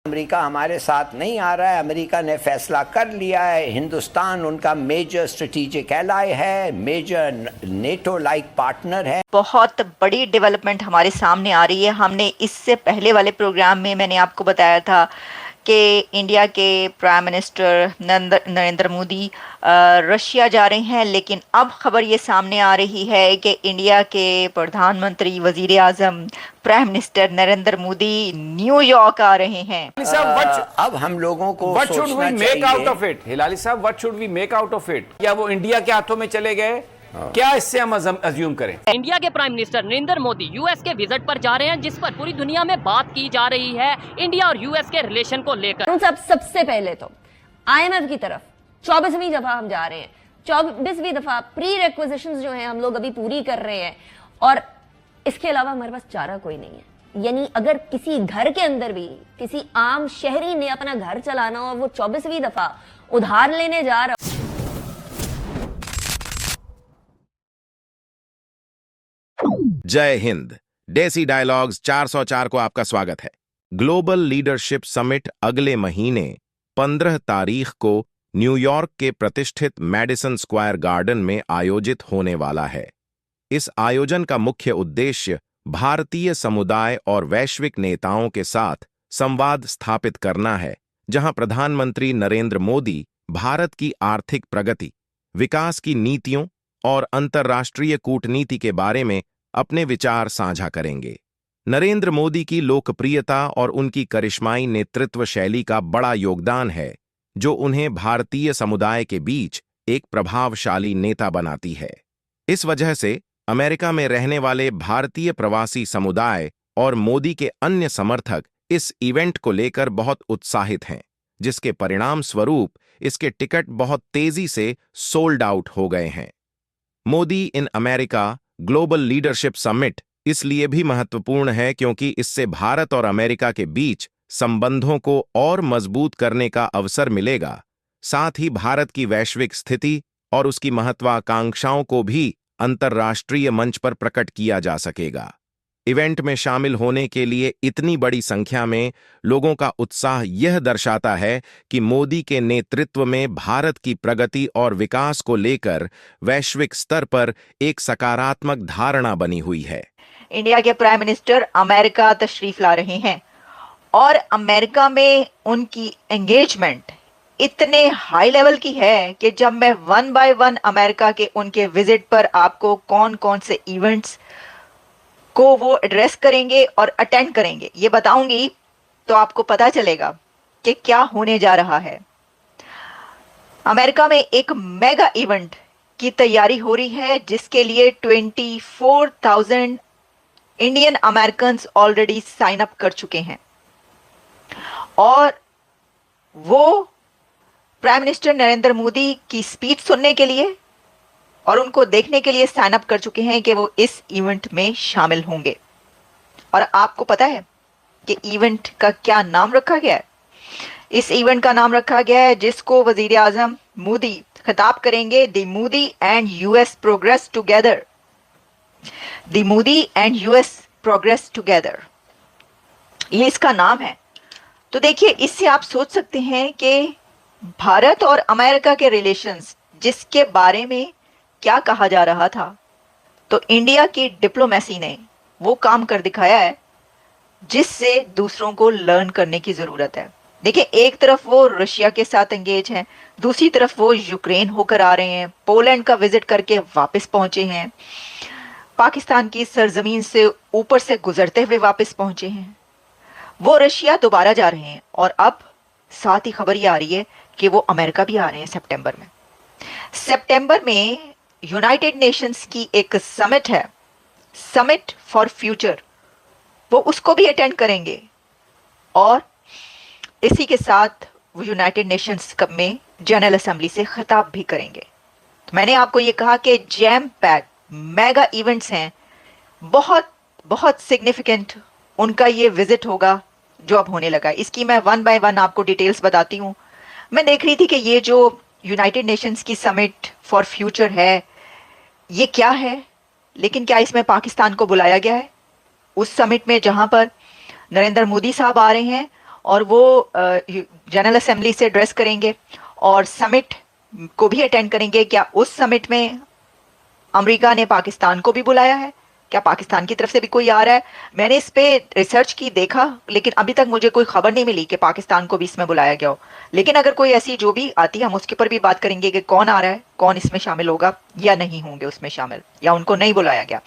America हमारे साथ नहीं आ रहा है। अमेरिका ने फैसला कर लिया है, हिंदुस्तान उनका मेजर स्ट्रेटेजिक एलाय है, मेजर नेटो लाइक पार्टनर है। बहुत बड़ी डेवलपमेंट हमारे सामने आ रही है। हमने इससे पहले वाले प्रोग्राम में मैंने आपको बताया था कि इंडिया के prime minister Narendra Modi Russia जा रहे हैं, लेकिन अब खबर ये सामने आ रही है कि इंडिया के प्रधानमंत्री वजीर आजम prime minister Narendra Modi New York आ रहे हैं। अब हम लोगों को व्हाट शुड वी सोचना मेक आउट चाहिए। Of it? हिलाली साहब, what should we make out of it? क्या वो इंडिया के हाथों में चले गए? क्या इससे हम अज्यूम करें? इंडिया के prime minister Narendra Modi US के विजिट पर जा रहे हैं, जिस पर पूरी दुनिया में बात की जा रही है इंडिया और यूएस के रिलेशन को लेकर। सबसे पहले तो आईएमएफ की तरफ 24वीं दफा हम जा रहे हैं। 24वीं दफा प्री रिक्विजिशंस जो हैं हम लोग अभी पूरी कर रहे हैं, और इसके अलावा हमारे पास चारा कोई नहीं है। यानी अगर किसी घर के अंदर भी किसी आम शहरी ने अपना घर चलाना हो और वो 24वीं दफा उधार लेने जा रहा जय हिंद। देसी डायलॉग्स 404 को आपका स्वागत है। ग्लोबल लीडरशिप समिट अगले महीने 15 तारीख को न्यूयॉर्क के प्रतिष्ठित मैडिसन स्क्वायर गार्डन में आयोजित होने वाला है। इस आयोजन का मुख्य उद्देश्य भारतीय समुदाय और वैश्विक नेताओं के साथ संवाद स्थापित करना है, जहां प्रधानमंत्री नरेंद्र मोदी भारत की आर्थिक प्रगति, विकास की नीतियों और अंतर्राष्ट्रीय कूटनीति के बारे में अपने विचार साझा करेंगे। नरेंद्र मोदी की लोकप्रियता और उनकी करिश्माई नेतृत्व शैली का बड़ा योगदान है, जो उन्हें भारतीय समुदाय के बीच एक प्रभावशाली नेता बनाती है। इस वजह से अमेरिका में रहने वाले भारतीय प्रवासी समुदाय और मोदी के अन्य समर्थक इस इवेंट को लेकर बहुत उत्साहित हैं, जिसके परिणाम स्वरूप इसके टिकट बहुत तेजी से सोल्ड आउट हो गए हैं। Modi in America global leadership summit इसलिए भी महत्वपूर्ण है क्योंकि इससे भारत और अमेरिका के बीच संबंधों को और मजबूत करने का अवसर मिलेगा। साथ ही भारत की वैश्विक स्थिति और उसकी महत्वाकांक्षाओं को भी अंतर्राष्ट्रीय मंच पर प्रकट किया जा सकेगा। इवेंट में शामिल होने के लिए इतनी बड़ी संख्या में लोगों का उत्साह यह दर्शाता है कि मोदी के नेतृत्व में भारत की प्रगति और विकास को लेकर वैश्विक स्तर पर एक सकारात्मक धारणा बनी हुई है। इंडिया के प्राइम मिनिस्टर अमेरिका तशरीफ ला रहे हैं और अमेरिका में उनकी एंगेजमेंट इतने हाई लेवल की है कि जब मैं वन बाय वन अमेरिका के उनके विजिट पर आपको कौन कौन से इवेंट्स को वो एड्रेस करेंगे और अटेंड करेंगे ये बताऊंगी, तो आपको पता चलेगा कि क्या होने जा रहा है। अमेरिका में एक मेगा इवेंट की तैयारी हो रही है, जिसके लिए 24,000 Indian American already sign up कर चुके हैं, और वो प्राइम मिनिस्टर नरेंद्र मोदी की स्पीच सुनने के लिए और उनको देखने के लिए साइन अप कर चुके हैं कि वो इस इवेंट में शामिल होंगे। और आपको पता है कि इवेंट का क्या नाम रखा गया है? इस इवेंट का नाम रखा गया है, जिसको वजीर आजम मोदी खिताब करेंगे, the Modi and US progress together. The Modi and US progress together, ये इसका नाम है। तो देखिए, इससे आप सोच सकते हैं कि भारत और अमेरिका के रिलेशंस जिसके बारे में क्या कहा जा रहा था, तो इंडिया की डिप्लोमेसी ने वो काम कर दिखाया है जिससे दूसरों को लर्न करने की जरूरत है। देखिए, एक तरफ वो रशिया के साथ एंगेज हैं, दूसरी तरफ वो यूक्रेन होकर आ रहे हैं, पोलैंड का विजिट करके वापस पहुंचे हैं, पाकिस्तान की सरजमीन से ऊपर से गुजरते हुए वापस पहुंचे हैं, वो रशिया दोबारा जा रहे हैं, और अब साथ ही खबर ये आ रही है कि वो अमेरिका भी आ रहे हैं सितंबर में। सितंबर में यूनाइटेड नेशंस की एक समिट है, समिट फॉर फ्यूचर, वो उसको भी अटेंड करेंगे, और इसी के साथ वो यूनाइटेड नेशंस में जनरल असेंबली से खिताब भी करेंगे। तो मैंने आपको ये कहा कि जैम पैक मेगा इवेंट्स हैं, बहुत बहुत सिग्निफिकेंट उनका ये विजिट होगा जो अब होने लगा है। इसकी मैं वन बाय वन आपको डिटेल्स बताती हूँ। मैं देख रही थी कि ये जो यूनाइटेड नेशंस की समिट फॉर फ्यूचर है, ये क्या है, लेकिन क्या इसमें पाकिस्तान को बुलाया गया है? उस समिट में जहां पर नरेंद्र मोदी साहब आ रहे हैं और वो जनरल असेंबली से एड्रेस करेंगे और समिट को भी अटेंड करेंगे। क्या उस समिट में अमेरिका ने पाकिस्तान को भी बुलाया है? क्या पाकिस्तान की तरफ से भी कोई आ रहा है? मैंने इस पे रिसर्च की, देखा, लेकिन अभी तक मुझे कोई खबर नहीं मिली कि पाकिस्तान को भी इसमें बुलाया गया हो। लेकिन अगर कोई ऐसी जो भी आती है, हम उसके ऊपर भी बात करेंगे कि कौन आ रहा है, कौन इसमें शामिल होगा या नहीं होंगे उसमें शामिल, या उनको नहीं बुलाया गया।